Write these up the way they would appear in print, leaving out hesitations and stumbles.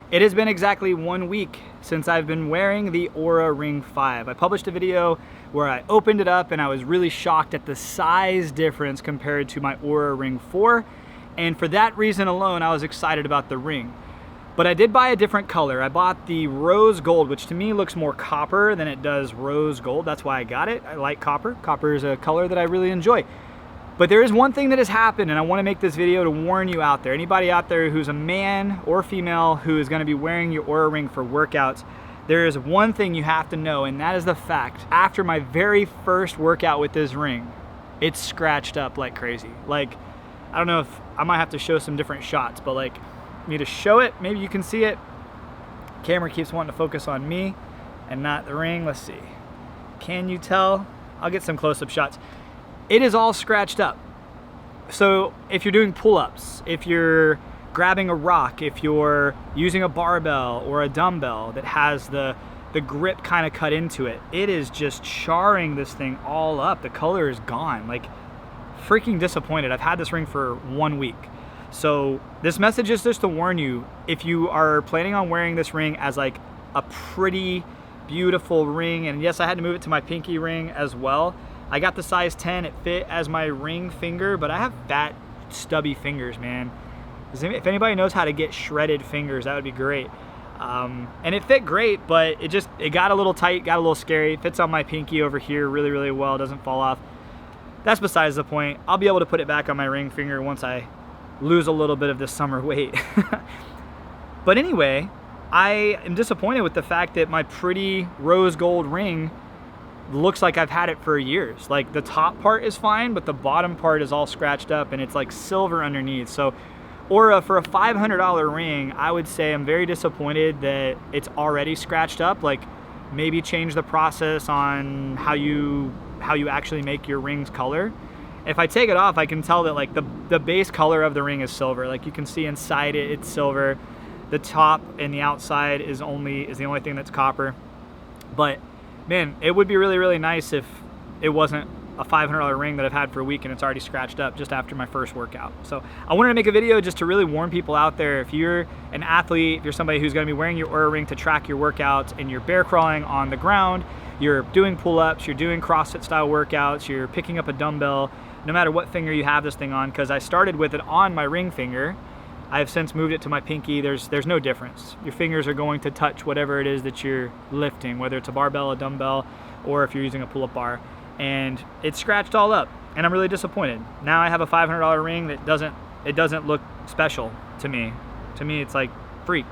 It has been exactly 1 week since I've been wearing the Oura Ring 5. I published a video where I opened it up and I was really shocked at the size difference compared to my Oura Ring 4. And for that reason alone, I was excited about the ring. But I did buy a different color. I bought the rose gold, which to me looks more copper than it does rose gold. That's why I got it. I like copper. Copper is a color that I really enjoy. But there is one thing that has happened, and I want to make this video to warn you out there. Anybody out there who's a man or female who is going to be wearing your Oura Ring for workouts, there is one thing you have to know, and that is the fact, after my very first workout with this ring, it's scratched up like crazy. Like, I don't know if I might have to show some different shots, but like, me to show it, maybe you can see it. Camera keeps wanting to focus on me and not the ring. Let's see. Can you tell? I'll get some close-up shots. It is all scratched up. So if you're doing pull-ups, if you're grabbing a rock, if you're using a barbell or a dumbbell that has the grip kind of cut into it, it is just charring this thing all up. The color is gone. Like, freaking disappointed. I've had this ring for 1 week. So this message is just to warn you, if you are planning on wearing this ring as like a pretty beautiful ring, and yes, I had to move it to my pinky ring as well. I got the size 10, it fit as my ring finger, but I have fat, stubby fingers, man. If anybody knows how to get shredded fingers, that would be great. And it fit great, but it got a little tight, got a little scary. It fits on my pinky over here really, really well, doesn't fall off. That's besides the point. I'll be able to put it back on my ring finger once I lose a little bit of this summer weight. But anyway, I am disappointed with the fact that my pretty rose gold ring looks like I've had it for years. Like, the top part is fine, but the bottom part is all scratched up and it's like silver underneath. So Oura, for a $500 ring, I would say I'm very disappointed that it's already scratched up. Like, maybe change the process on how you actually make your ring's color. If I take it off, I can tell that like the base color of the ring is silver. Like, you can see inside it, it's silver. The top and the outside is the only thing that's copper. But man, it would be really, really nice if it wasn't a $500 ring that I've had for a week and it's already scratched up just after my first workout. So I wanted to make a video just to really warn people out there. If you're an athlete, if you're somebody who's going to be wearing your Oura Ring to track your workouts and you're bear crawling on the ground, you're doing pull-ups, you're doing CrossFit style workouts, you're picking up a dumbbell, no matter what finger you have this thing on, because I started with it on my ring finger. I have since moved it to my pinky. There's no difference. Your fingers are going to touch whatever it is that you're lifting, whether it's a barbell, a dumbbell, or if you're using a pull-up bar. And it's scratched all up, and I'm really disappointed. Now I have a $500 ring that doesn't look special to me. To me, it's like, freak.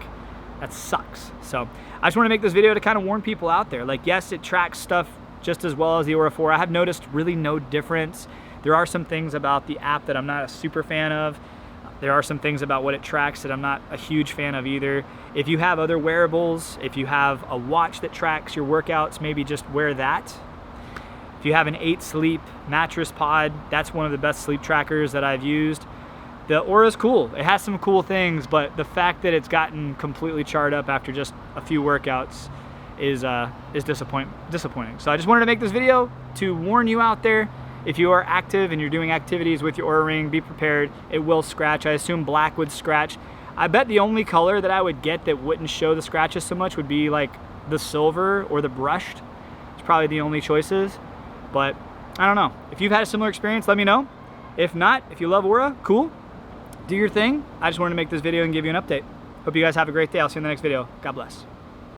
That sucks. So I just want to make this video to kind of warn people out there. Like, yes, it tracks stuff just as well as the Oura 4. I have noticed really no difference. There are some things about the app that I'm not a super fan of. There are some things about what it tracks that I'm not a huge fan of either. If you have other wearables, if you have a watch that tracks your workouts, maybe just wear that. If you have an 8 Sleep mattress pod, that's one of the best sleep trackers that I've used. The Oura is cool. It has some cool things, but the fact that it's gotten completely charred up after just a few workouts is disappointing. So I just wanted to make this video to warn you out there. If you are active and you're doing activities with your Oura Ring, be prepared. It will scratch. I assume black would scratch. I bet the only color that I would get that wouldn't show the scratches so much would be like the silver or the brushed. It's probably the only choices. But I don't know. If you've had a similar experience, let me know. If not, if you love Oura, cool. Do your thing. I just wanted to make this video and give you an update. Hope you guys have a great day. I'll see you in the next video. God bless.